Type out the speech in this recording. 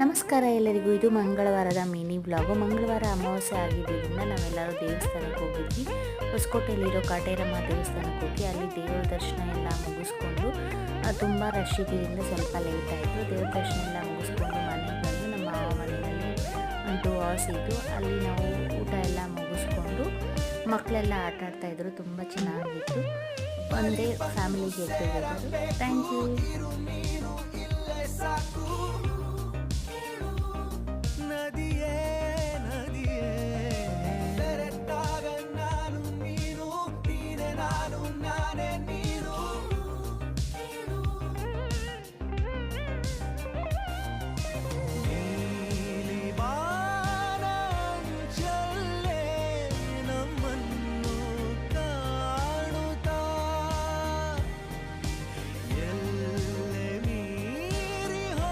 ನಮಸ್ಕಾರ ಎಲ್ಲರಿಗೂ. ಇದು ಮಂಗಳವಾರದ ಮಿನಿ ಬ್ಲಾಗು. ಮಂಗಳವಾರ ಅಮಾವಾಸ್ಯೆ ಆಗಿದ್ದರಿಂದ ನಾವೆಲ್ಲರೂ ದೇವಸ್ಥಾನಕ್ಕೆ ಹೋಗಿದ್ವಿ. ಹೊಸಕೋಟೆಯಲ್ಲಿರೋ ಕಾಟೇರಮ್ಮ ದೇವಸ್ಥಾನಕ್ಕೆ ಹೋಗಿ ಅಲ್ಲಿ ದೇವರ ದರ್ಶನ ಎಲ್ಲ ಮುಗಿಸ್ಕೊಂಡು ತುಂಬ ರಶ್ ಇದೆಯಿಂದ ಸ್ವಲ್ಪ ಲೇಟ್ ಆಯಿತು. ದೇವ್ರ ದರ್ಶನ ಎಲ್ಲ ಮುಗಿಸ್ಕೊಂಡು ಮನೆಗೆ ಬಂದು ನಮ್ಮ ಮಾವ ಮನೆಯಲ್ಲಿ 2 ಅವರ್ಸ್ ಇದ್ದು ಅಲ್ಲಿ ನಾವು ಊಟ ಎಲ್ಲ ಮುಗಿಸ್ಕೊಂಡು ಮಕ್ಕಳೆಲ್ಲ ಆಟ ಆಡ್ತಾಯಿದ್ರು. ತುಂಬ ಚೆನ್ನಾಗಿತ್ತು. ಒಂದೇ family get together. Thank you.